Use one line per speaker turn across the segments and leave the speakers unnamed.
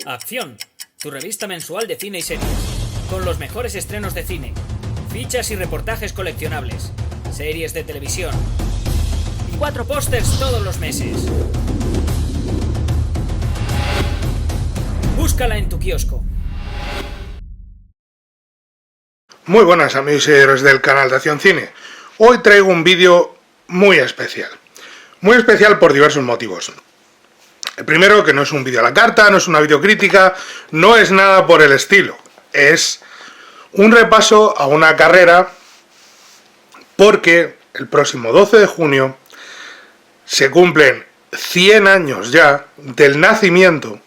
Acción, tu revista mensual de cine y series, con los mejores estrenos de cine, fichas y reportajes coleccionables, series de televisión y 4 pósters todos los meses. Búscala en tu kiosco.
Muy buenas amigos y seguidores del canal de Acción Cine. Hoy traigo un vídeo muy especial. Muy especial por diversos motivos. El primero, que no es un vídeo a la carta, no es una videocrítica, no es nada por el estilo. Es un repaso a una carrera porque el próximo 12 de junio se cumplen 100 años ya del nacimiento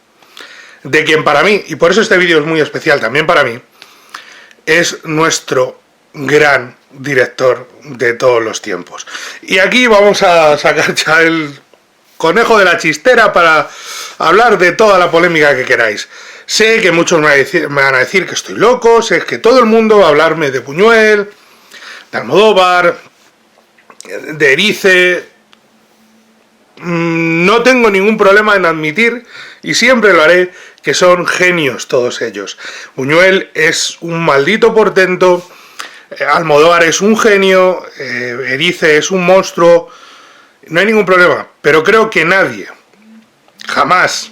de quien para mí, y por eso este vídeo es muy especial también para mí, es nuestro gran director de todos los tiempos. Y aquí vamos a sacar ya el conejo de la chistera para hablar de toda la polémica que queráis. Sé que muchos me van a decir que estoy loco, sé que todo el mundo va a hablarme de Buñuel, de Almodóvar, de Erice. No tengo ningún problema en admitir, y siempre lo haré, que son genios todos ellos. Buñuel es un maldito portento, Almodóvar es un genio, Erice es un monstruo, no hay ningún problema, pero creo que nadie, jamás,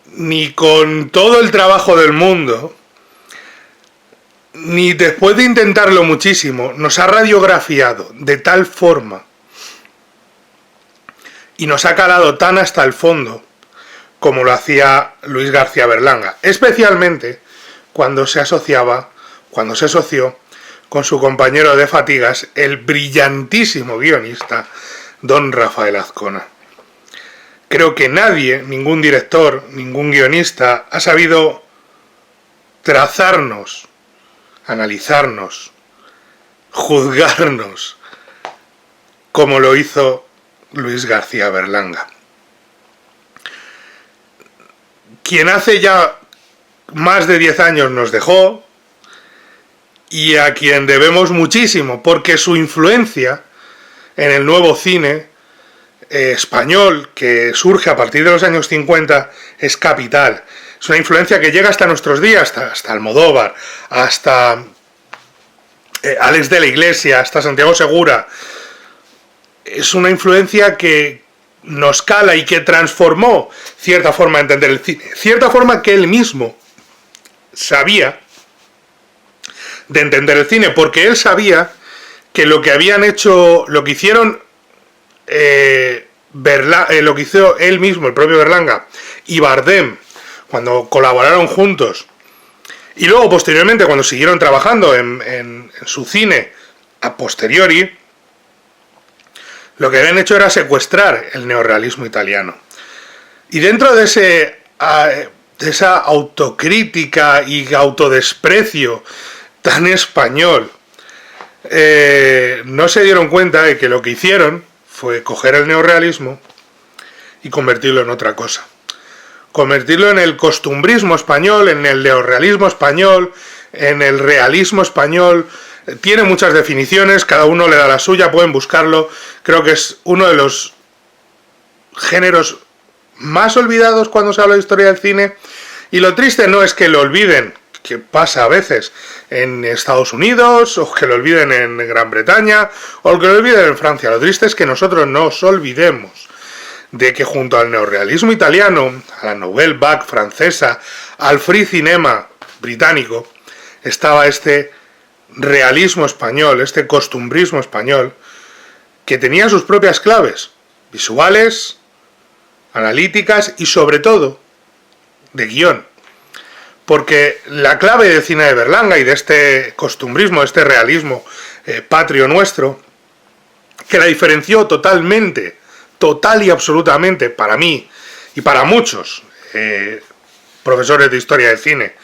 ni con todo el trabajo del mundo, ni después de intentarlo muchísimo, nos ha radiografiado de tal forma y nos ha calado tan hasta el fondo como lo hacía Luis García Berlanga, especialmente cuando se asoció con su compañero de fatigas, el brillantísimo guionista don Rafael Azcona. Creo que nadie, ningún director, ningún guionista, ha sabido trazarnos, analizarnos, juzgarnos, como lo hizo Luis García Berlanga. Quien hace ya más de 10 años nos dejó, y a quien debemos muchísimo, porque su influencia en el nuevo cine español, que surge a partir de los años 50, es capital. Es una influencia que llega hasta nuestros días, hasta Almodóvar, hasta Alex de la Iglesia, hasta Santiago Segura. Es una influencia que nos cala y que transformó cierta forma de entender el cine, cierta forma que él mismo sabía de entender el cine, porque él sabía que lo que habían hecho, lo que hicieron, lo que hizo él mismo, el propio Berlanga, y Bardem, cuando colaboraron juntos, y luego posteriormente cuando siguieron trabajando en su cine a posteriori, lo que habían hecho era secuestrar el neorrealismo italiano. Y dentro de esa autocrítica y autodesprecio tan español, no se dieron cuenta de que lo que hicieron fue coger el neorrealismo y convertirlo en otra cosa. Convertirlo en el costumbrismo español, en el neorrealismo español, en el realismo español. Tiene muchas definiciones, cada uno le da la suya, pueden buscarlo. Creo que es uno de los géneros más olvidados cuando se habla de historia del cine. Y lo triste no es que lo olviden, que pasa a veces en Estados Unidos, o que lo olviden en Gran Bretaña, o que lo olviden en Francia. Lo triste es que nosotros nos olvidemos de que junto al neorrealismo italiano, a la Nouvelle Vague francesa, al free cinema británico, estaba este realismo español, este costumbrismo español, que tenía sus propias claves, visuales, analíticas y sobre todo de guión. Porque la clave del cine de Berlanga y de este costumbrismo, de este realismo patrio nuestro, que la diferenció totalmente, total y absolutamente, para mí y para muchos profesores de historia del cine,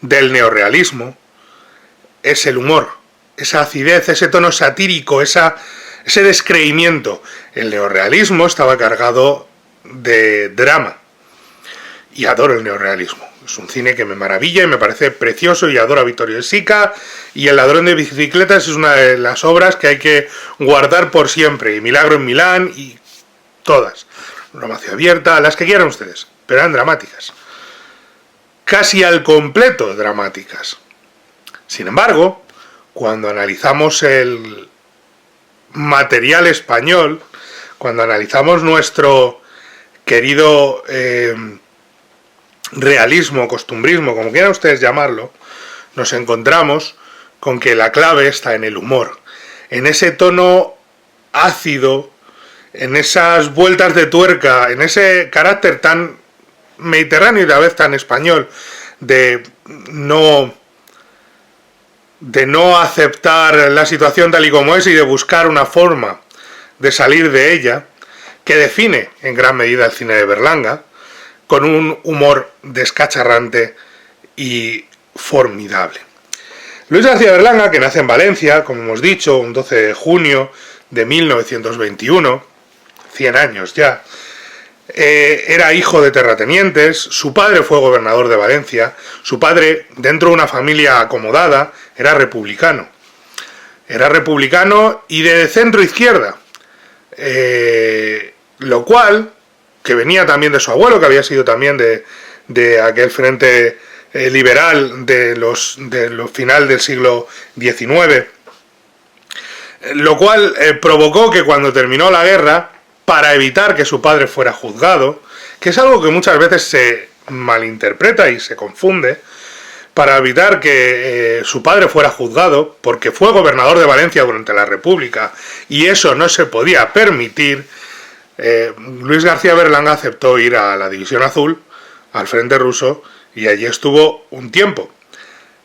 del neorrealismo, es el humor, esa acidez, ese tono satírico, ese descreimiento. El neorrealismo estaba cargado de drama, y adoro el neorrealismo. Es un cine que me maravilla y me parece precioso, y adoro a Vittorio De Sica, y El ladrón de bicicletas es una de las obras que hay que guardar por siempre, y Milagro en Milán, y todas. Roma ciudad abierta, las que quieran ustedes. pero eran dramáticas. Casi al completo dramáticas. Sin embargo, cuando analizamos el material español, cuando analizamos nuestro querido realismo, costumbrismo, como quieran ustedes llamarlo, nos encontramos con que la clave está en el humor, en ese tono ácido, en esas vueltas de tuerca, en ese carácter tan mediterráneo y a la vez tan español, de no aceptar la situación tal y como es y de buscar una forma de salir de ella, que define en gran medida el cine de Berlanga, con un humor descacharrante y formidable. Luis García Berlanga, que nace en Valencia, como hemos dicho, un 12 de junio de 1921, 100 años ya, era hijo de terratenientes, su padre fue gobernador de Valencia, su padre, dentro de una familia acomodada, era republicano y de centro-izquierda, lo cual, que venía también de su abuelo, que había sido también de aquel frente liberal de los final del siglo XIX, lo cual provocó que cuando terminó la guerra, para evitar que su padre fuera juzgado, que es algo que muchas veces se malinterpreta y se confunde, para evitar que su padre fuera juzgado, porque fue gobernador de Valencia durante la República, y eso no se podía permitir, Luis García Berlanga aceptó ir a la División Azul, al frente ruso, y allí estuvo un tiempo,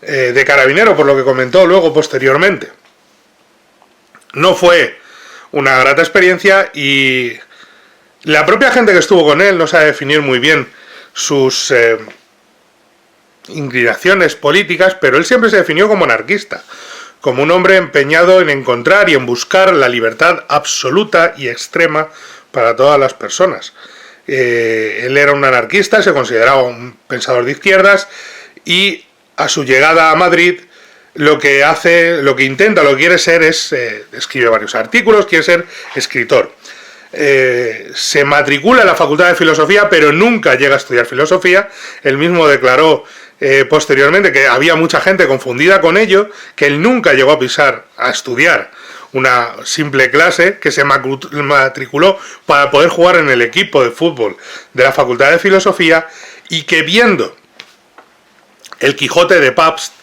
de carabinero, por lo que comentó luego posteriormente. No fue una grata experiencia y la propia gente que estuvo con él no sabe definir muy bien sus inclinaciones políticas, pero él siempre se definió como anarquista, como un hombre empeñado en encontrar y en buscar la libertad absoluta y extrema para todas las personas. Él era un anarquista, se consideraba un pensador de izquierdas y a su llegada a Madrid lo que quiere ser es, escribe varios artículos, quiere ser escritor. Se matricula en la Facultad de Filosofía, pero nunca llega a estudiar filosofía. Él mismo declaró posteriormente que había mucha gente confundida con ello, que él nunca llegó a estudiar una simple clase, que se matriculó para poder jugar en el equipo de fútbol de la Facultad de Filosofía, y que viendo El Quijote de Pabst,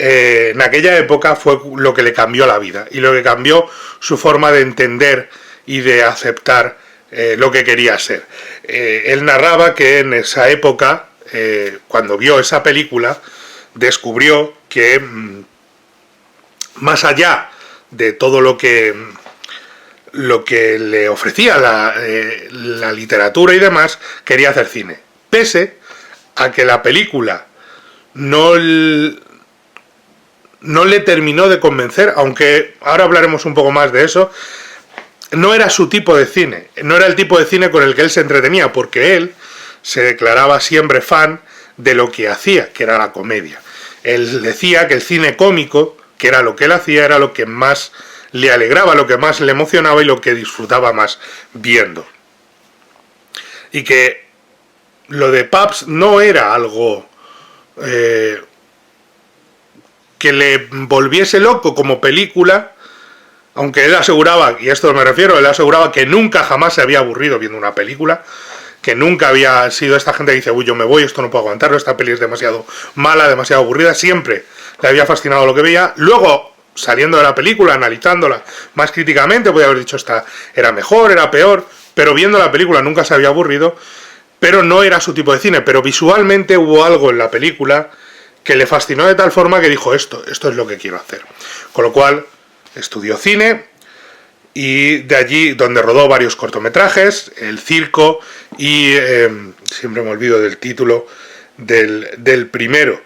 en aquella época fue lo que le cambió la vida y lo que cambió su forma de entender y de aceptar lo que quería ser. Él narraba que en esa época, cuando vio esa película, descubrió que más allá de todo lo que le ofrecía la literatura y demás, quería hacer cine. Pese a que la película no le terminó de convencer, aunque ahora hablaremos un poco más de eso. No era su tipo de cine, no era el tipo de cine con el que él se entretenía, porque él se declaraba siempre fan de lo que hacía, que era la comedia. Él decía que el cine cómico, que era lo que él hacía, era lo que más le alegraba, lo que más le emocionaba y lo que disfrutaba más viendo. Y que lo de Pabst no era algo que le volviese loco como película, aunque él aseguraba, y a esto me refiero, él aseguraba que nunca jamás se había aburrido viendo una película, que nunca había sido esta gente que dice, uy, yo me voy, esto no puedo aguantarlo, esta peli es demasiado mala, demasiado aburrida. Siempre le había fascinado lo que veía. Luego, saliendo de la película, analizándola más críticamente, podía haber dicho, esta era mejor, era peor, pero viendo la película nunca se había aburrido, pero no era su tipo de cine. Pero visualmente hubo algo en la película que le fascinó de tal forma que dijo, esto es lo que quiero hacer. Con lo cual estudió cine, y de allí donde rodó varios cortometrajes, El Circo y siempre me olvido del título del primero,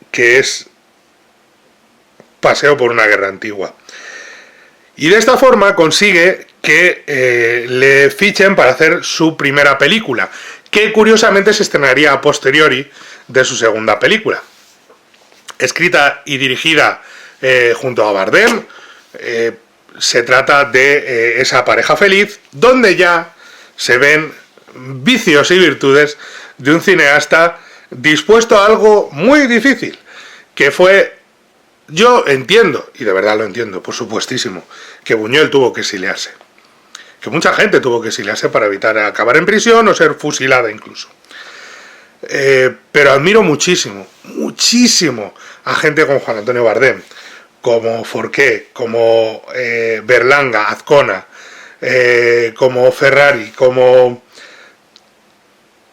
que es Paseo por una guerra antigua. Y de esta forma consigue que le fichen para hacer su primera película, que curiosamente se estrenaría a posteriori de su segunda película. Escrita y dirigida junto a Bardem, se trata de esa pareja feliz, donde ya se ven vicios y virtudes de un cineasta dispuesto a algo muy difícil, que fue, yo entiendo, y de verdad lo entiendo, por supuestísimo, que Buñuel tuvo que exiliarse, que mucha gente tuvo que exiliarse para evitar acabar en prisión o ser fusilada incluso. Pero admiro muchísimo, muchísimo a gente como Juan Antonio Bardem, como Forqué, como Berlanga, Azcona, como Ferrari, como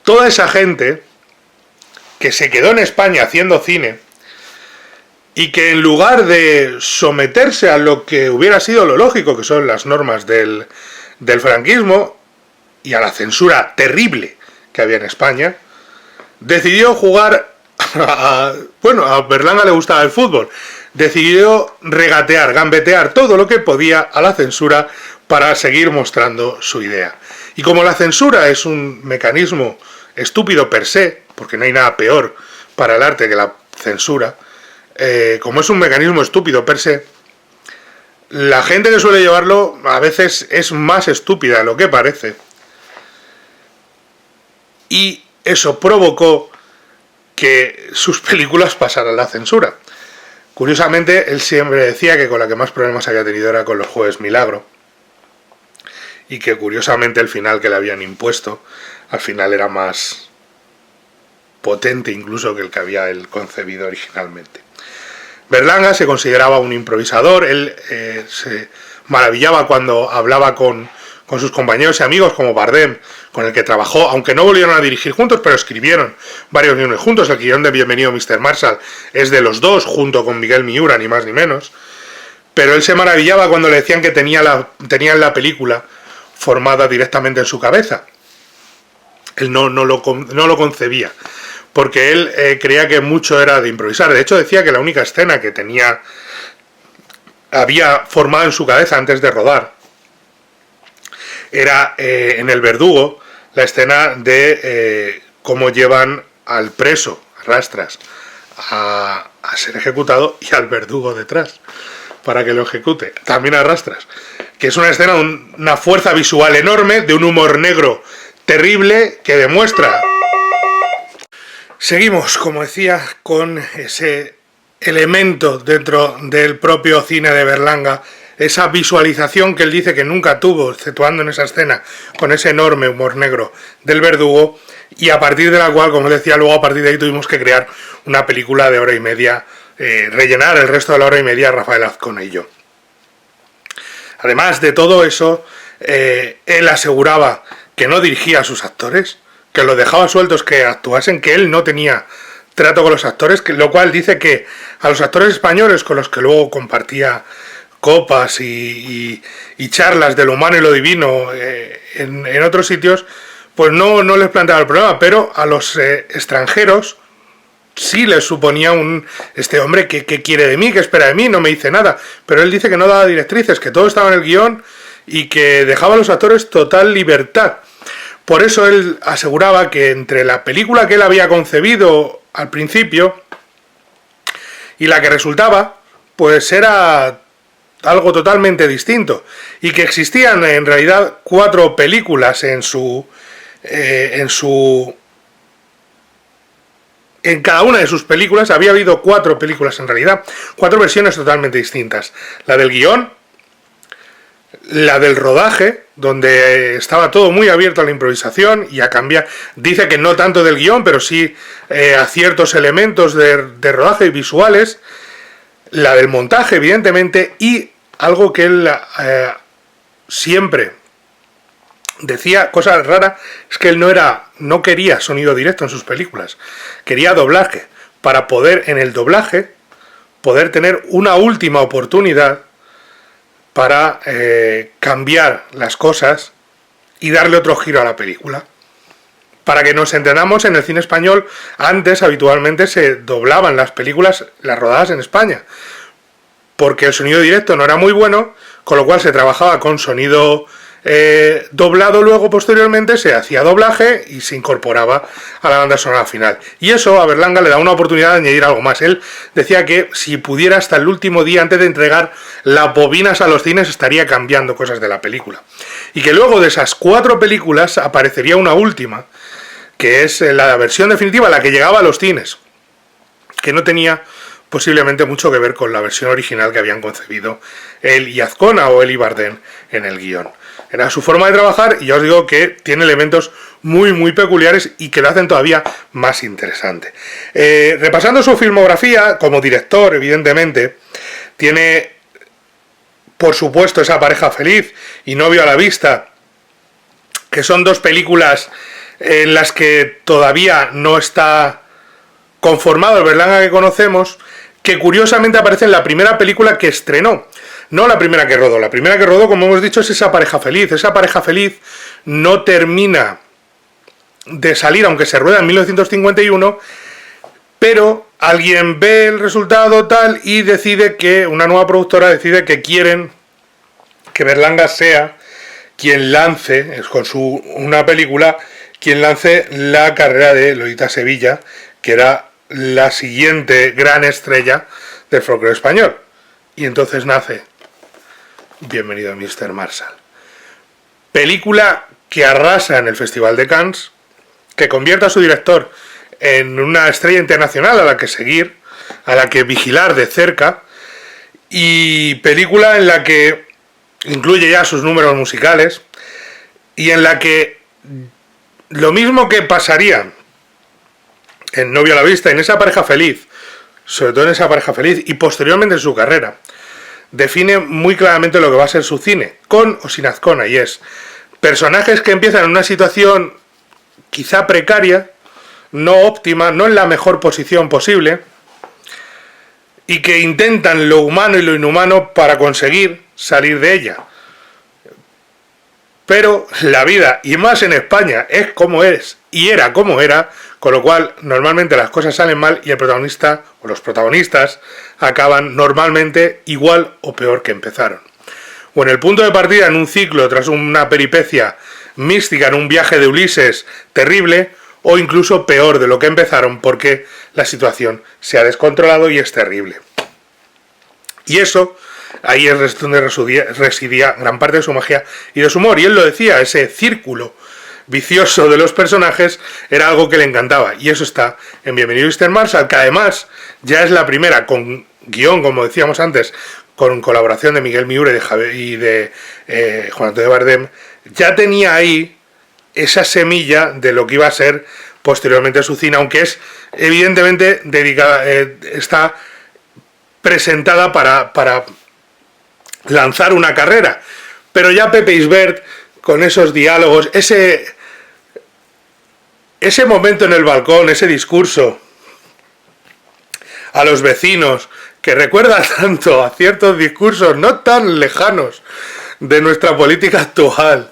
toda esa gente que se quedó en España haciendo cine y que en lugar de someterse a lo que hubiera sido lo lógico, que son las normas del franquismo y a la censura terrible que había en España, decidió jugar a Berlanga le gustaba el fútbol, decidió regatear, gambetear todo lo que podía a la censura para seguir mostrando su idea. Y como la censura es un mecanismo estúpido per se, porque no hay nada peor para el arte que la censura, como es un mecanismo estúpido per se, la gente que suele llevarlo a veces es más estúpida de lo que parece. Y eso provocó que sus películas pasaran la censura. Curiosamente, él siempre decía que con la que más problemas había tenido era con Los Jueves Milagro, y que curiosamente el final que le habían impuesto, al final era más potente incluso que el que había él concebido originalmente. Berlanga se consideraba un improvisador, él se maravillaba cuando hablaba con sus compañeros y amigos como Bardem, con el que trabajó, aunque no volvieron a dirigir juntos, pero escribieron varios guiones juntos. El guión de Bienvenido Mr. Marshall es de los dos, junto con Miguel Miura, ni más ni menos. Pero él se maravillaba cuando le decían que tenían la película formada directamente en su cabeza. Él no lo concebía, porque él creía que mucho era de improvisar. De hecho, decía que la única escena que había formado en su cabeza antes de rodar era en El Verdugo, la escena de cómo llevan al preso, a rastras, a ser ejecutado, y al verdugo detrás, para que lo ejecute, también a rastras. Que es una escena de una fuerza visual enorme, de un humor negro terrible, que demuestra... Seguimos, como decía, con ese elemento dentro del propio cine de Berlanga, esa visualización que él dice que nunca tuvo, exceptuando en esa escena, con ese enorme humor negro del verdugo, y a partir de la cual, como él decía, luego a partir de ahí tuvimos que crear una película de hora y media, rellenar el resto de la hora y media Rafael Azcona y yo. Además de todo eso, él aseguraba que no dirigía a sus actores, que los dejaba sueltos que actuasen, que él no tenía trato con los actores, lo cual dice que a los actores españoles con los que luego compartía copas y charlas de lo humano y lo divino en otros sitios, pues no les planteaba el problema, pero a los extranjeros sí les suponía este hombre, ¿qué quiere de mí? ¿Qué espera de mí? No me dice nada. Pero él dice que no daba directrices, que todo estaba en el guión y que dejaba a los actores total libertad. Por eso él aseguraba que entre la película que él había concebido al principio y la que resultaba, pues era algo totalmente distinto, y que existían en realidad 4 películas en cada una de sus películas. Había habido 4 películas en realidad, 4 versiones totalmente distintas: la del guión, la del rodaje, donde estaba todo muy abierto a la improvisación y a cambiar, dice que no tanto del guión, pero sí a ciertos elementos de rodaje y visuales, la del montaje evidentemente, y algo que él siempre decía, cosa rara, es que él no quería sonido directo en sus películas, quería doblaje, para poder en el doblaje poder tener una última oportunidad para cambiar las cosas y darle otro giro a la película. Para que nos entendamos, en el cine español antes habitualmente se doblaban las películas, las rodadas en España, porque el sonido directo no era muy bueno, con lo cual se trabajaba con sonido doblado, luego posteriormente se hacía doblaje y se incorporaba a la banda sonora final. Y eso a Berlanga le da una oportunidad de añadir algo más. Él decía que si pudiera hasta el último día antes de entregar las bobinas a los cines estaría cambiando cosas de la película. y que luego de esas 4 películas aparecería una última, que es la versión definitiva, la que llegaba a los cines, que no tenía posiblemente mucho que ver con la versión original que habían concebido él y Azcona o él y Bardem en el guión. Era su forma de trabajar y ya os digo que tiene elementos muy peculiares y que lo hacen todavía más interesante. Repasando su filmografía, como director, evidentemente, tiene, por supuesto, Esa pareja feliz y Novio a la vista, que son 2 películas en las que todavía no está conformado el Berlanga que conocemos, que curiosamente aparece en la primera película que estrenó. No la primera que rodó. La primera que rodó, como hemos dicho, es Esa pareja feliz. Esa pareja feliz no termina de salir, aunque se rueda en 1951, pero alguien ve el resultado tal y decide que, una nueva productora decide que quieren que Berlanga sea quien lance, con una película, quien lance la carrera de Lolita Sevilla, que era la siguiente gran estrella del folclore español. Y entonces nace Bienvenido a Mr. Marshall. Película que arrasa en el Festival de Cannes, que convierte a su director en una estrella internacional a la que seguir, a la que vigilar de cerca, y película en la que incluye ya sus números musicales, y en la que lo mismo que pasaría en Novio a la vista, en Esa pareja feliz, sobre todo en Esa pareja feliz, y posteriormente en su carrera, define muy claramente lo que va a ser su cine, con o sin Azcona, y es personajes que empiezan en una situación quizá precaria, no óptima, no en la mejor posición posible, y que intentan lo humano y lo inhumano para conseguir salir de ella. Pero la vida, y más en España, es como es, y era como era, con lo cual normalmente las cosas salen mal y el protagonista o los protagonistas acaban normalmente igual o peor que empezaron. O en el punto de partida en un ciclo tras una peripecia mística en un viaje de Ulises terrible, o incluso peor de lo que empezaron porque la situación se ha descontrolado y es terrible. Y eso, ahí es donde residía gran parte de su magia y de su humor. Y él lo decía, ese círculo vicioso de los personajes era algo que le encantaba. Y eso está en Bienvenido Mr. Marshall, que además ya es la primera con guión, como decíamos antes, con colaboración de Miguel Miure y de Juan Antonio Bardem. Ya tenía ahí esa semilla de lo que iba a ser posteriormente su cine, aunque es evidentemente dedicada, está presentada para lanzar una carrera. Pero ya Pepe Isbert, con esos diálogos, ese momento en el balcón, ese discurso a los vecinos, que recuerda tanto a ciertos discursos no tan lejanos de nuestra política actual,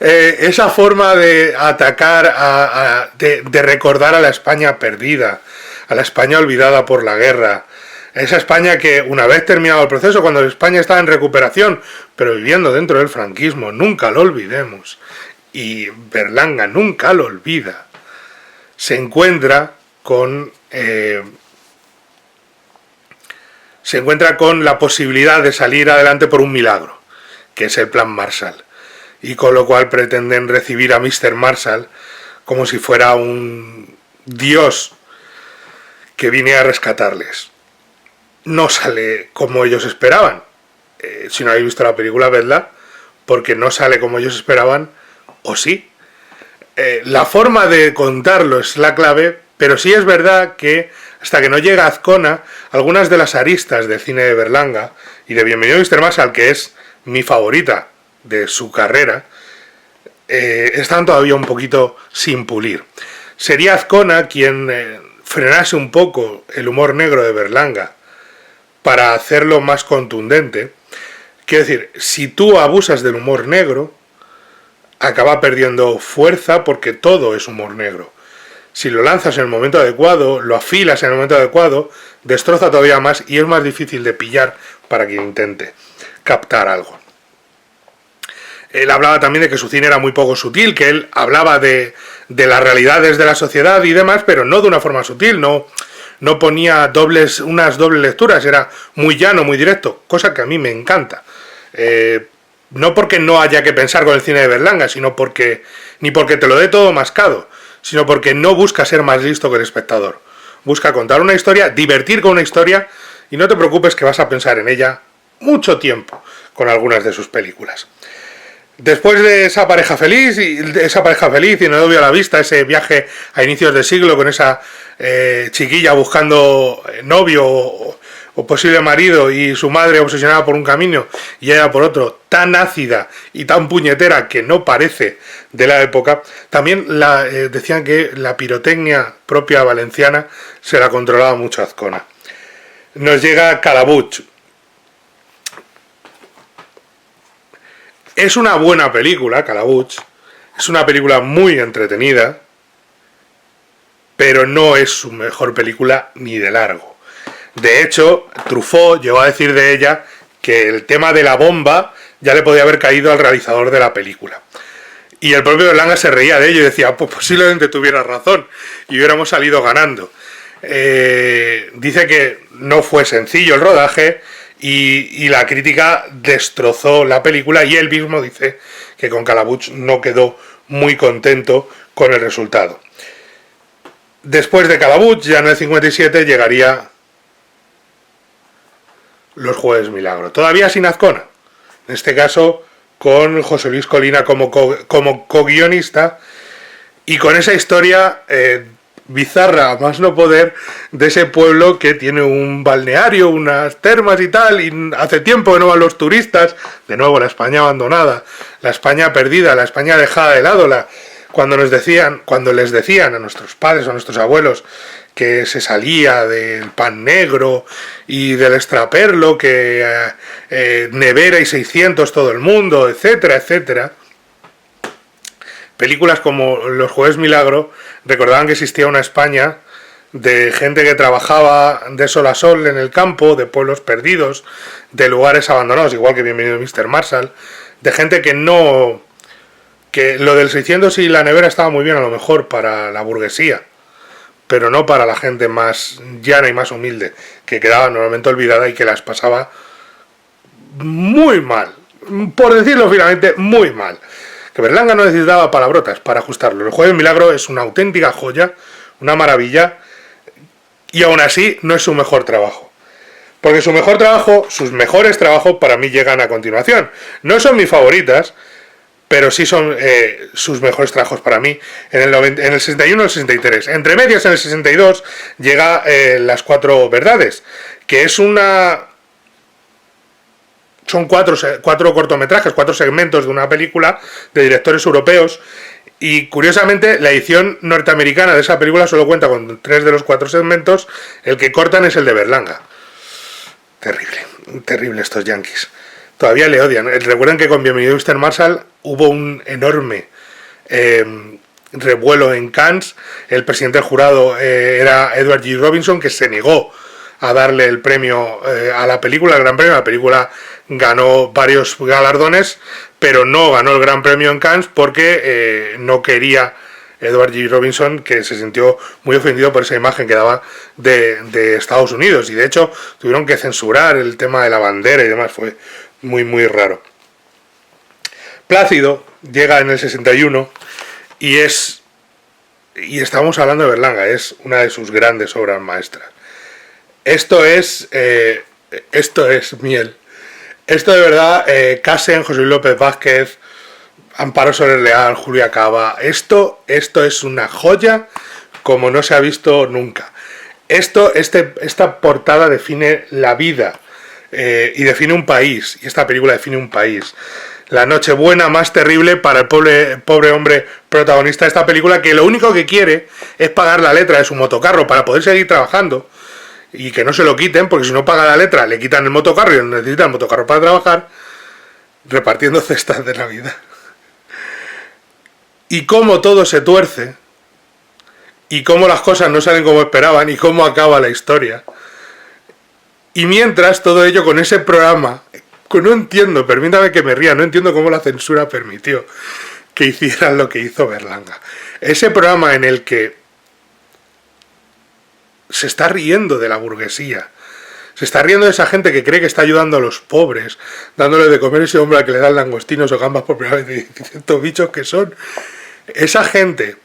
esa forma de atacar, de recordar a la España perdida, a la España olvidada por la guerra, esa España que una vez terminado el proceso, cuando España estaba en recuperación, pero viviendo dentro del franquismo, nunca lo olvidemos, y Berlanga nunca lo olvida, se encuentra con la posibilidad de salir adelante por un milagro, que es el Plan Marshall, y con lo cual pretenden recibir a Mr. Marshall como si fuera un dios que viene a rescatarles. No sale como ellos esperaban. Si no habéis visto la película, vedla, porque no sale como ellos esperaban, o sí. La forma de contarlo es la clave, pero sí es verdad que hasta que no llega Azcona, algunas de las aristas del cine de Berlanga y de Bienvenido Mr. Marshall, que es mi favorita de su carrera, están todavía un poquito sin pulir. Sería Azcona quien frenase un poco el humor negro de Berlanga para hacerlo más contundente. Quiero decir, si tú abusas del humor negro, acaba perdiendo fuerza porque todo es humor negro. Si lo lanzas en el momento adecuado, lo afilas en el momento adecuado, destroza todavía más y es más difícil de pillar para quien intente captar algo. Él hablaba también de que su cine era muy poco sutil, que él hablaba de las realidades de la sociedad y demás, pero no de una forma sutil, no ponía unas dobles lecturas, era muy llano, muy directo, cosa que a mí me encanta. No porque no haya que pensar con el cine de Berlanga, sino porque, ni porque te lo dé todo mascado, sino porque no busca ser más listo que el espectador. Busca contar una historia, divertir con una historia, y no te preocupes que vas a pensar en ella mucho tiempo con algunas de sus películas. Después de esa pareja feliz y No novio a la vista, ese viaje a inicios de siglo con esa chiquilla buscando novio o posible marido y su madre obsesionada por un camino y ella por otro, tan ácida y tan puñetera que no parece de la época, también decían que la pirotecnia propia valenciana se la controlaba mucho Azcona. Nos llega Calabuig. Es una buena película, Calabuig. Es una película muy entretenida, pero no es su mejor película ni de largo. De hecho, Truffaut llegó a decir de ella que el tema de la bomba ya le podía haber caído al realizador de la película. Y el propio Berlanga se reía de ello y decía, pues posiblemente tuviera razón y hubiéramos salido ganando. Dice que no fue sencillo el rodaje y la crítica destrozó la película y él mismo dice que con Calabuig no quedó muy contento con el resultado. Después de Calabuig, ya en el 57, llegaría Los Jueves Milagro, todavía sin Azcona, en este caso con José Luis Colina como co-guionista y con esa historia bizarra, a más no poder, de ese pueblo que tiene un balneario, unas termas y tal, y hace tiempo que no van los turistas, de nuevo la España abandonada, la España perdida, la España dejada de lado, cuando les decían a nuestros padres o a nuestros abuelos que se salía del pan negro y del extraperlo, que nevera y 600 todo el mundo, etcétera, etcétera. Películas como Los Jueves Milagro recordaban que existía una España de gente que trabajaba de sol a sol en el campo, de pueblos perdidos, de lugares abandonados, igual que Bienvenido Mr. Marshall, de gente que no... que lo del 600 y la nevera estaba muy bien a lo mejor para la burguesía, pero no para la gente más llana y más humilde, que quedaba normalmente olvidada y que las pasaba muy mal, por decirlo finalmente, muy mal. Que Berlanga no necesitaba palabrotas para ajustarlo. El Jueves Milagro es una auténtica joya, una maravilla, y aún así no es su mejor trabajo. Porque sus mejores trabajos para mí llegan a continuación. No son mis favoritas, pero sí son sus mejores trabajos para mí. En el 61 y el 63. Entre medias, en el 62, llega Las Cuatro Verdades, que es son cuatro cortometrajes, 4 segmentos de una película de directores europeos, y curiosamente la edición norteamericana de esa película solo cuenta con 3 de los 4 segmentos, el que cortan es el de Berlanga. Terrible estos yankees. Todavía le odian. Recuerden que con Bienvenido Mr. Marshall hubo un enorme revuelo en Cannes. El presidente del jurado era Edward G. Robinson, que se negó a darle el premio a la película, el gran premio. La película ganó varios galardones, pero no ganó el gran premio en Cannes porque no quería Edward G. Robinson, que se sintió muy ofendido por esa imagen que daba de Estados Unidos, y de hecho tuvieron que censurar el tema de la bandera y demás. Fue muy muy raro. Plácido llega en el 61 y estamos hablando de Berlanga, es una de sus grandes obras maestras. Esto es miel. Esto de verdad, Casen, José Luis López Vázquez, Amparo Soler Leal, Julia Cava, esto es una joya como no se ha visto nunca. Esta portada define la vida y define un país, y esta película define un país. La nochebuena más terrible para el pobre hombre protagonista de esta película, que lo único que quiere es pagar la letra de su motocarro para poder seguir trabajando y que no se lo quiten, porque si no paga la letra le quitan el motocarro y necesita el motocarro para trabajar, repartiendo cestas de Navidad. Y cómo todo se tuerce, y cómo las cosas no salen como esperaban, y cómo acaba la historia. Y mientras, todo ello con ese programa, que no entiendo, permítame que me ría, no entiendo cómo la censura permitió que hicieran lo que hizo Berlanga. Ese programa en el que se está riendo de la burguesía, Se está riendo de esa gente que cree que está ayudando a los pobres, dándole de comer a ese hombre al que le dan langostinos o gambas por primera vez, y estos bichos que son. Esa gente.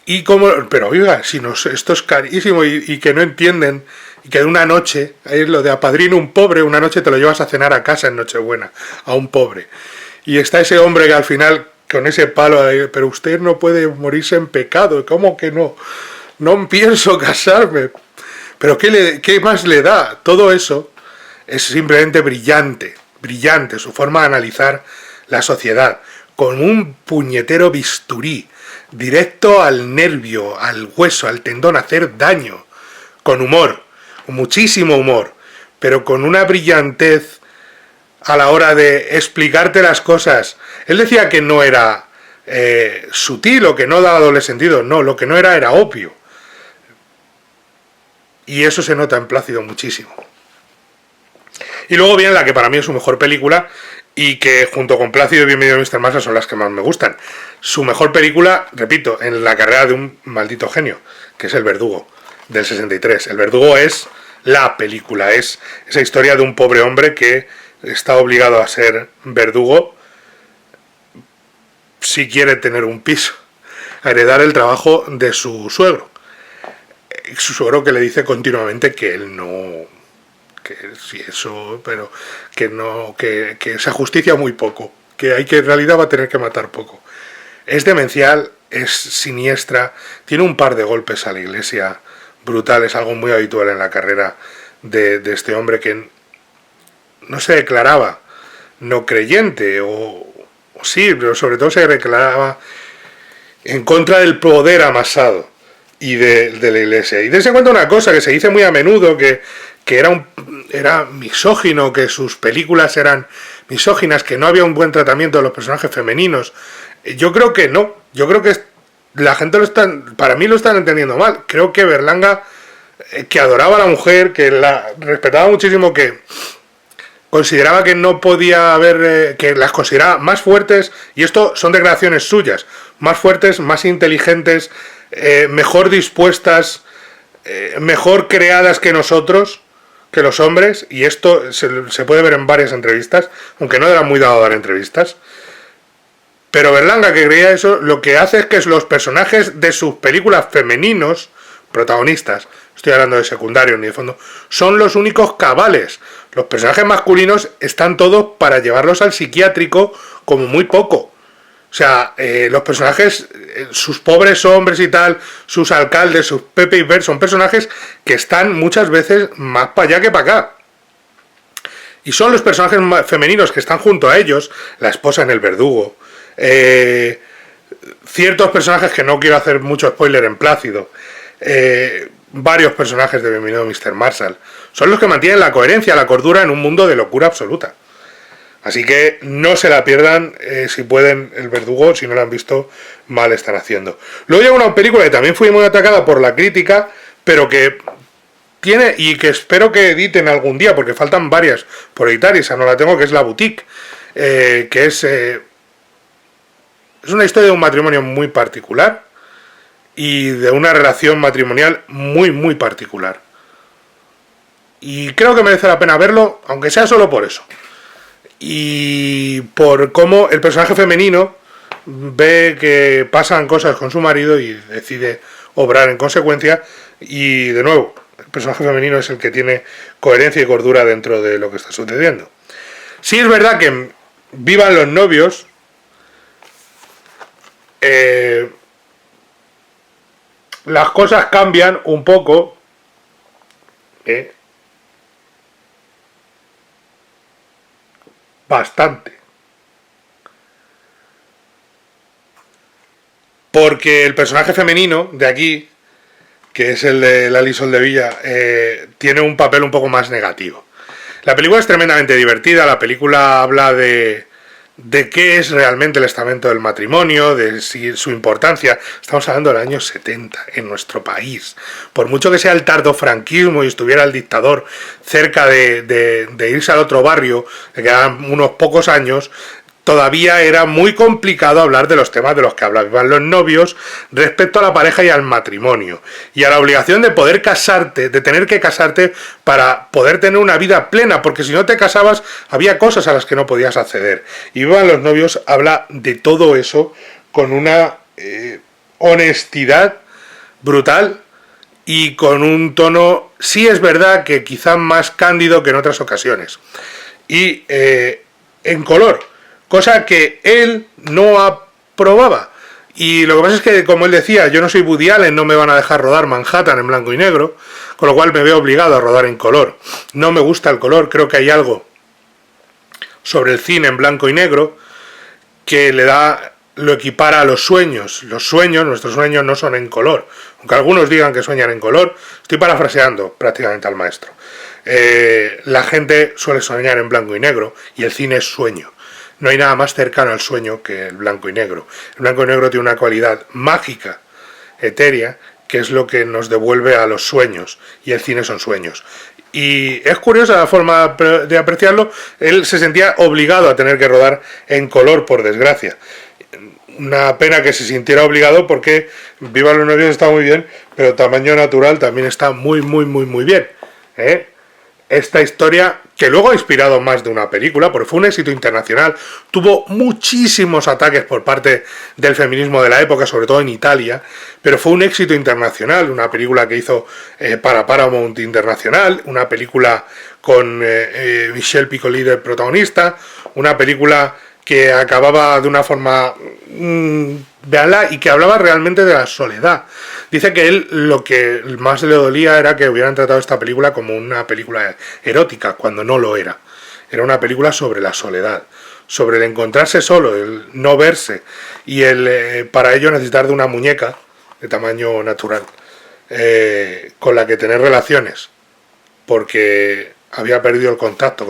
Y como, pero oiga, si esto es carísimo y que no entienden, y que de una noche, ahí es lo de apadrino un pobre, una noche te lo llevas a cenar a casa en Nochebuena, a un pobre. Y está ese hombre que al final, con ese palo, pero usted no puede morirse en pecado, ¿cómo que no? No pienso casarme. Pero ¿qué más le da? Todo eso es simplemente brillante, brillante, su forma de analizar la sociedad, con un puñetero bisturí, directo al nervio, al hueso, al tendón, hacer daño, con humor, con muchísimo humor, pero con una brillantez a la hora de explicarte las cosas. Él decía que no era sutil o que no daba doble sentido, no, lo que no era obvio. Y eso se nota en Plácido muchísimo. Y luego viene la que para mí es su mejor película y que junto con Plácido y Bienvenido a Mr. Massa son las que más me gustan. Su mejor película, repito, en la carrera de un maldito genio, que es El Verdugo, del 63. El Verdugo es la película, es esa historia de un pobre hombre que está obligado a ser verdugo si quiere tener un piso, a heredar el trabajo de su suegro. Su suegro que le dice continuamente que él no, que sí eso, pero que no, que se justicia muy poco, que en realidad va a tener que matar poco. Es demencial, es siniestra, tiene un par de golpes a la iglesia brutales, algo muy habitual en la carrera de este hombre que no se declaraba no creyente, o sí, pero sobre todo se declaraba en contra del poder amasado y de la iglesia. Y dense cuenta una cosa que se dice muy a menudo, que era misógino, que sus películas eran misóginas, que no había un buen tratamiento de los personajes femeninos. Yo creo que no, yo creo que la gente para mí lo están entendiendo mal. Creo que Berlanga, que adoraba a la mujer, que la respetaba muchísimo, que consideraba que no podía haber, que las consideraba más fuertes, y esto son declaraciones suyas, más fuertes, más inteligentes, mejor dispuestas, mejor creadas que nosotros, que los hombres, y esto se puede ver en varias entrevistas, aunque no era muy dado a dar entrevistas. Pero Berlanga, que creía eso, lo que hace es que los personajes de sus películas femeninos, protagonistas, estoy hablando de secundarios ni de fondo, son los únicos cabales. Los personajes masculinos están todos para llevarlos al psiquiátrico como muy poco. O sea, los personajes, sus pobres hombres y tal, sus alcaldes, sus Pepe y Bert, son personajes que están muchas veces más para allá que para acá. Y son los personajes femeninos que están junto a ellos, la esposa en El Verdugo, ciertos personajes que no quiero hacer mucho spoiler en Plácido, varios personajes de Bienvenido Mr. Marshall, son los que mantienen la coherencia, la cordura en un mundo de locura absoluta. Así que no se la pierdan, si pueden, El Verdugo, si no la han visto, mal están haciendo. Luego llega una película que también fue muy atacada por la crítica, pero que tiene, y que espero que editen algún día, porque faltan varias por editar, y esa no la tengo, que es La Boutique, que es una historia de un matrimonio muy particular, y de una relación matrimonial muy, muy particular. Y creo que merece la pena verlo, aunque sea solo por eso. Y por cómo el personaje femenino ve que pasan cosas con su marido y decide obrar en consecuencia. Y de nuevo, el personaje femenino es el que tiene coherencia y cordura dentro de lo que está sucediendo. Sí es verdad que Vivan los novios, las cosas cambian un poco, bastante, porque el personaje femenino de aquí, que es el de Lali Soldevilla, tiene un papel un poco más negativo. La película es tremendamente divertida, la película habla de qué es realmente el estamento del matrimonio, de su importancia. Estamos hablando del año 70 en nuestro país. Por mucho que sea el tardofranquismo y estuviera el dictador cerca de irse al otro barrio, le quedan unos pocos años, todavía era muy complicado hablar de los temas de los que hablaban los novios respecto a la pareja y al matrimonio, y a la obligación de poder casarte, de tener que casarte para poder tener una vida plena, porque si no te casabas había cosas a las que no podías acceder. Y Vivan los novios habla de todo eso con una honestidad brutal y con un tono, sí es verdad que quizá más cándido que en otras ocasiones, y en color, cosa que él no aprobaba. Y lo que pasa es que, como él decía, yo no soy Woody Allen, no me van a dejar rodar Manhattan en blanco y negro, con lo cual me veo obligado a rodar en color. No me gusta el color, creo que hay algo sobre el cine en blanco y negro que lo equipara a los sueños. Nuestros sueños no son en color, aunque algunos digan que sueñan en color. Estoy parafraseando prácticamente al maestro. La gente suele soñar en blanco y negro, y el cine es sueño. No hay nada más cercano al sueño que el blanco y negro. El blanco y negro tiene una cualidad mágica, etérea, que es lo que nos devuelve a los sueños, y el cine son sueños. Y es curiosa la forma de apreciarlo. Él se sentía obligado a tener que rodar en color, por desgracia. Una pena que se sintiera obligado, porque Vivan los novios está muy bien, pero Tamaño natural también está muy, muy, muy, muy bien. Esta historia, que luego ha inspirado más de una película, porque fue un éxito internacional, tuvo muchísimos ataques por parte del feminismo de la época, sobre todo en Italia, pero fue un éxito internacional, una película que hizo para Paramount Internacional, una película con Michel Piccoli de protagonista, una película que acababa de una forma, véanla, y que hablaba realmente de la soledad. Dice que él lo que más le dolía era que hubieran tratado esta película como una película erótica, cuando no lo era. Era una película sobre la soledad, sobre el encontrarse solo, el no verse, y el para ello necesitar de una muñeca de tamaño natural con la que tener relaciones, porque había perdido el contacto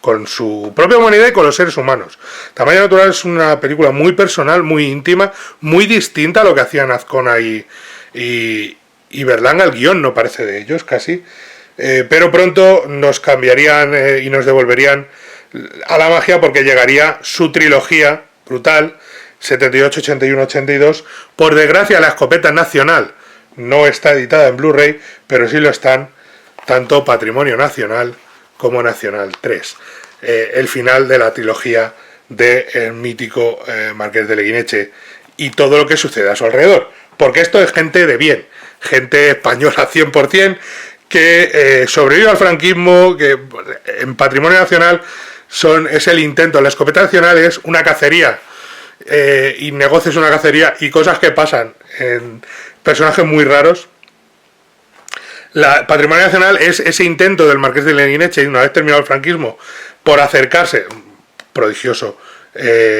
con su propia humanidad y con los seres humanos. Tamaño natural es una película muy personal, muy íntima, muy distinta a lo que hacían Azcona y Berlanga. El guión no parece de ellos casi, pero pronto nos cambiarían y nos devolverían a la magia, porque llegaría su trilogía brutal, 78, 81, 82. Por desgracia, La escopeta nacional no está editada en Blu-ray, pero sí lo están tanto Patrimonio Nacional como Nacional 3. El final de la trilogía del mítico Marqués de Leguineche y todo lo que sucede a su alrededor. Porque esto es gente de bien, gente española 100%, que sobrevive al franquismo, que en Patrimonio Nacional es el intento. La escopeta nacional es una cacería, y negocios una cacería, y cosas que pasan en personajes muy raros. La Patrimonio Nacional es ese intento del Marqués de Leguineche, una vez terminado el franquismo, por acercarse, prodigioso,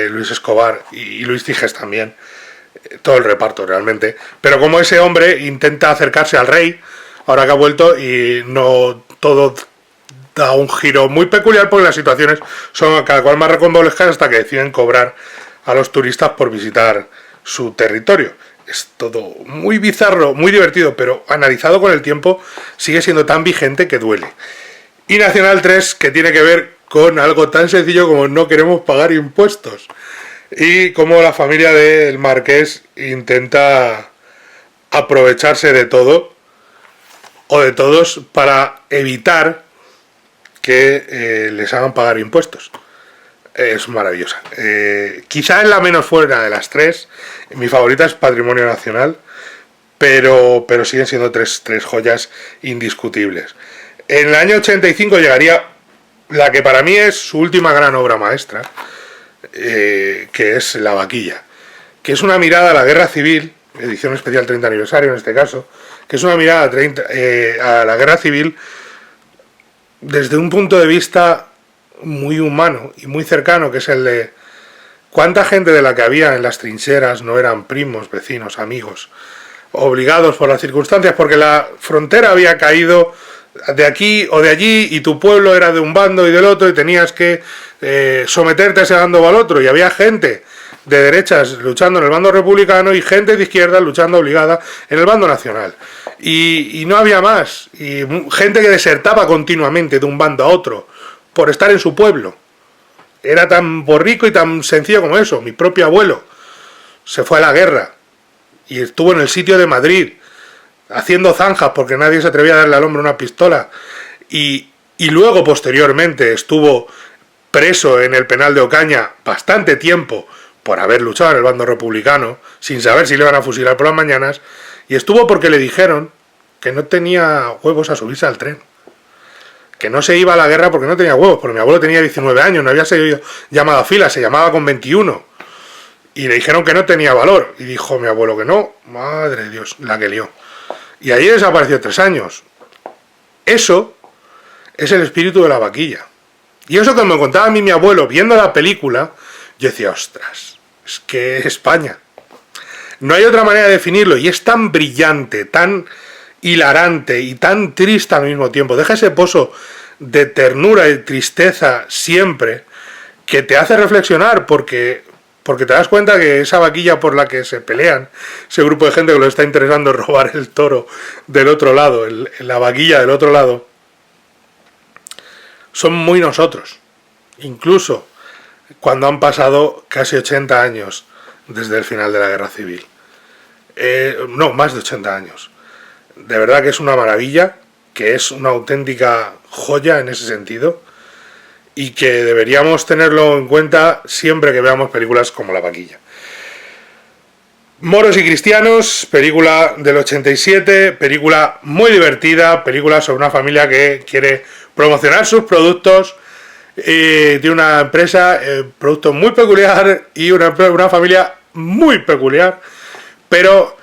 Luis Escobar y Luis Tiges también, todo el reparto realmente, pero como ese hombre intenta acercarse al rey, ahora que ha vuelto, y no todo da un giro muy peculiar, porque las situaciones son cada cual más rocambolescas, hasta que deciden cobrar a los turistas por visitar su territorio. Es todo muy bizarro, muy divertido, pero analizado con el tiempo sigue siendo tan vigente que duele. Y Nacional 3, que tiene que ver con algo tan sencillo como no queremos pagar impuestos, y cómo la familia del Marqués intenta aprovecharse de todo o de todos para evitar que les hagan pagar impuestos. Es maravillosa. Quizá es la menos fuera de las tres. Mi favorita es Patrimonio Nacional, pero siguen siendo tres joyas indiscutibles. En el año 85 llegaría la que para mí es su última gran obra maestra, que es La Vaquilla, que es una mirada a la guerra civil, edición especial 30 aniversario en este caso, que es una mirada a la guerra civil desde un punto de vista muy humano y muy cercano, que es el de cuánta gente de la que había en las trincheras no eran primos, vecinos, amigos, obligados por las circunstancias, porque la frontera había caído de aquí o de allí, y tu pueblo era de un bando y del otro, y tenías que someterte a ese bando o al otro, y había gente de derechas luchando en el bando republicano y gente de izquierda luchando obligada en el bando nacional, y no había más, y gente que desertaba continuamente de un bando a otro por estar en su pueblo. era tan borrico y tan sencillo como eso. Mi propio abuelo se fue a la guerra y estuvo en el sitio de Madrid haciendo zanjas porque nadie se atrevía a darle al hombre una pistola, y luego posteriormente estuvo preso en el penal de Ocaña bastante tiempo por haber luchado en el bando republicano sin saber si le iban a fusilar por las mañanas, y estuvo porque le dijeron que no tenía huevos a subirse al tren, que no se iba a la guerra porque no tenía huevos, porque mi abuelo tenía 19 años, no había sido llamado a fila, se llamaba con 21, y le dijeron que no tenía valor, y dijo mi abuelo que no. Madre de Dios, la que lió, y allí desapareció 3 años. Eso es el espíritu de la vaquilla. Y eso que me contaba a mí mi abuelo viendo la película, yo decía, ostras, es que es España. No hay otra manera de definirlo, y es tan brillante, tan hilarante y tan triste al mismo tiempo. Deja ese pozo de ternura y tristeza siempre, que te hace reflexionar, porque te das cuenta que esa vaquilla por la que se pelean, ese grupo de gente que lo está interesando es robar el toro del otro lado, la vaquilla del otro lado, son muy nosotros, incluso cuando han pasado casi 80 años desde el final de la Guerra Civil. No, más de 80 años. De verdad que es una maravilla, que es una auténtica joya en ese sentido, y que deberíamos tenerlo en cuenta siempre que veamos películas como La Vaquilla. Moros y Cristianos, película del 87, película muy divertida, película sobre una familia que quiere promocionar sus productos, tiene una empresa, producto muy peculiar, y una familia muy peculiar, pero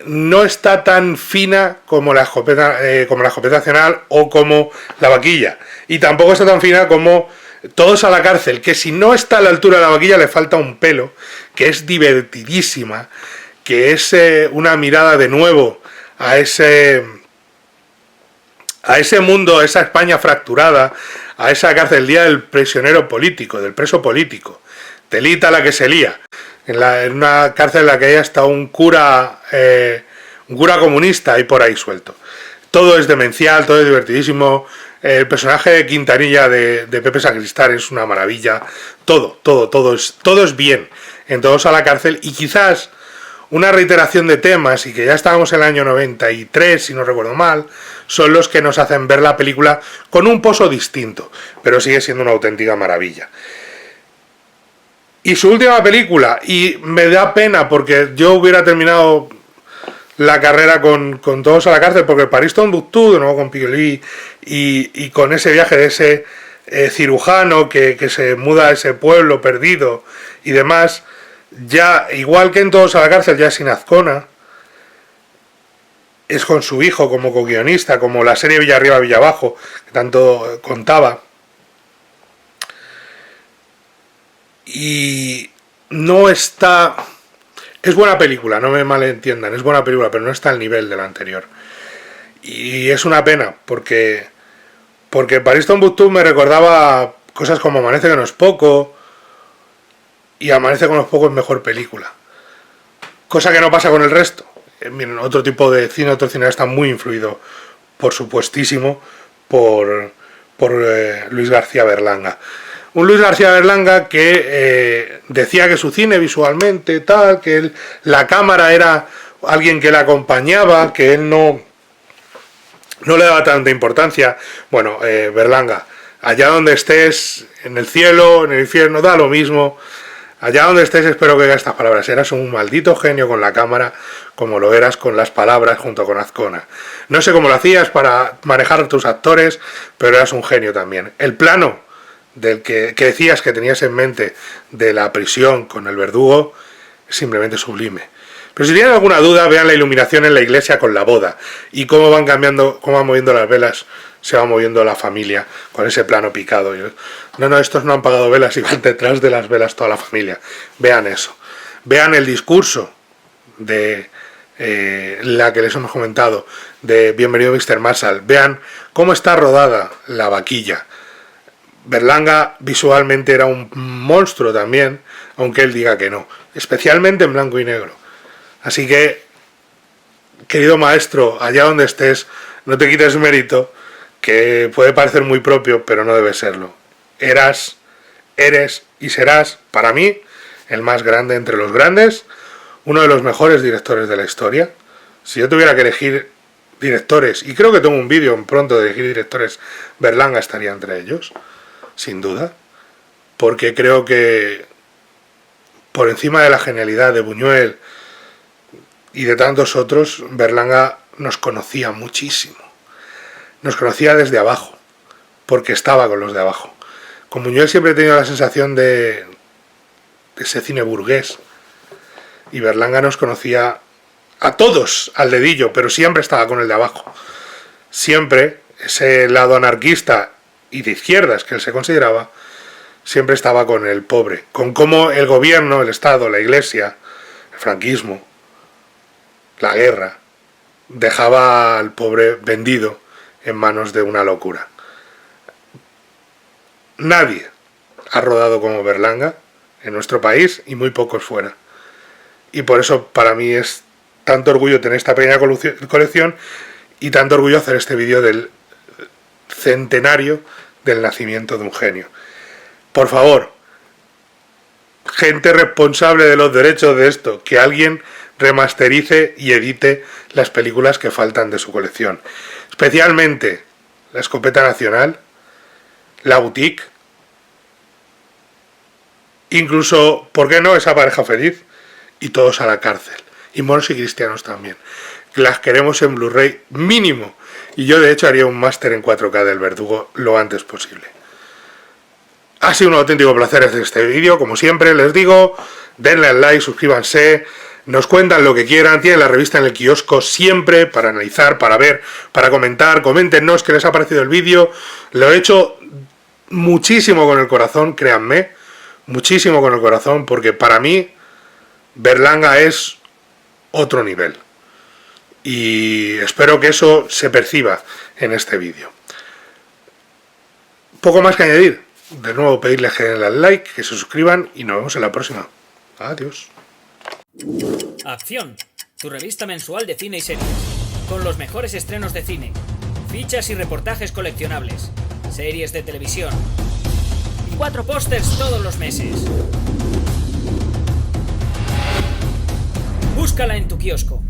no está tan fina como la escopeta nacional o como La Vaquilla, y tampoco está tan fina como Todos a la cárcel, que si no está a la altura de La Vaquilla le falta un pelo, que es divertidísima, que es una mirada de nuevo a ese mundo, a esa España fracturada, a esa cárcel, el día del prisionero político, del preso político, telita la que se lía, en una cárcel en la que hay hasta un cura comunista y por ahí suelto. Todo es demencial, todo es divertidísimo. El personaje de Quintanilla de Pepe Sacristán es una maravilla. Todo es bien en Todos a la cárcel, y quizás una reiteración de temas, y que ya estábamos en el año 93, si no recuerdo mal, son los que nos hacen ver la película con un pozo distinto, pero sigue siendo una auténtica maravilla. Y su última película, y me da pena porque yo hubiera terminado la carrera con Todos a la cárcel, porque París Tombuctú, de nuevo con Piccoli, y con ese viaje de ese cirujano que se muda a ese pueblo perdido y demás, ya igual que en Todos a la cárcel, ya sin Azcona, es con su hijo como co-guionista, como la serie Villarriba Villabajo, que tanto contaba. Y no está... Es buena película, no me malentiendan, es buena película, pero no está al nivel de la anterior. Y es una pena, porque París Tombuctú me recordaba cosas como Amanece que no es poco, y Amanece con los pocos es mejor película. Cosa que no pasa con el resto. Miren, otro tipo de cine, otro cineasta muy influido, por supuestísimo, por Luis García Berlanga. Un Luis García Berlanga que decía que su cine visualmente, tal, que la cámara era alguien que le acompañaba, que él no le daba tanta importancia. Bueno, Berlanga, allá donde estés, en el cielo, en el infierno, da lo mismo. Allá donde estés, espero que digas estas palabras. Eras un maldito genio con la cámara, como lo eras con las palabras junto con Azcona. No sé cómo lo hacías para manejar tus actores, pero eras un genio también. El plano del que decías que tenías en mente de la prisión con el verdugo es simplemente sublime. Pero si tienen alguna duda, vean la iluminación en la iglesia con la boda y cómo van cambiando, cómo van moviendo las velas, se va moviendo la familia con ese plano picado. No, estos no han pagado velas y van detrás de las velas toda la familia. Vean eso. Vean el discurso de la que les hemos comentado, de Bienvenido Mr. Marshall. Vean cómo está rodada La Vaquilla. Berlanga visualmente era un monstruo también, aunque él diga que no, especialmente en blanco y negro. Así que, querido maestro, allá donde estés, no te quites mérito, que puede parecer muy propio, pero no debe serlo. Eras eres y serás, para mí, el más grande entre los grandes, uno de los mejores directores de la historia. Si yo tuviera que elegir directores, y creo que tengo un vídeo pronto de elegir directores, Berlanga estaría entre ellos, sin duda, porque creo que por encima de la genialidad de Buñuel y de tantos otros, Berlanga nos conocía muchísimo. Nos conocía desde abajo, porque estaba con los de abajo. Con Buñuel siempre he tenido la sensación de ese cine burgués, y Berlanga nos conocía a todos al dedillo, pero siempre estaba con el de abajo. Siempre ese lado anarquista y de izquierdas que él se consideraba, siempre estaba con el pobre, con cómo el gobierno, el Estado, la Iglesia, el franquismo, la guerra, dejaba al pobre vendido en manos de una locura. Nadie ha rodado como Berlanga en nuestro país y muy pocos fuera. Y por eso para mí es tanto orgullo tener esta pequeña colección y tanto orgullo hacer este vídeo del centenario del nacimiento de un genio. Por favor, gente responsable de los derechos de esto, que alguien remasterice y edite las películas que faltan de su colección. Especialmente La Escopeta Nacional, La Boutique, incluso, ¿por qué no?, Esa Pareja Feliz y Todos a la Cárcel. Y Moros y Cristianos también. Las queremos en Blu-ray mínimo. Y yo de hecho haría un máster en 4K del Verdugo lo antes posible. Ha sido un auténtico placer hacer este vídeo. Como siempre les digo, denle al like, suscríbanse, nos cuentan lo que quieran. Tienen la revista en el kiosco siempre para analizar, para ver, para comentar. Coméntenos qué les ha parecido el vídeo. Lo he hecho muchísimo con el corazón, créanme. Muchísimo con el corazón, porque para mí Berlanga es otro nivel. Y espero que eso se perciba en este vídeo. Poco más que añadir. De nuevo pedirles que den al like, que se suscriban y nos vemos en la próxima. Adiós.
Acción, tu revista mensual de cine y series, con los mejores estrenos de cine, fichas y reportajes coleccionables, series de televisión y 4 pósters todos los meses. Búscala en tu kiosco.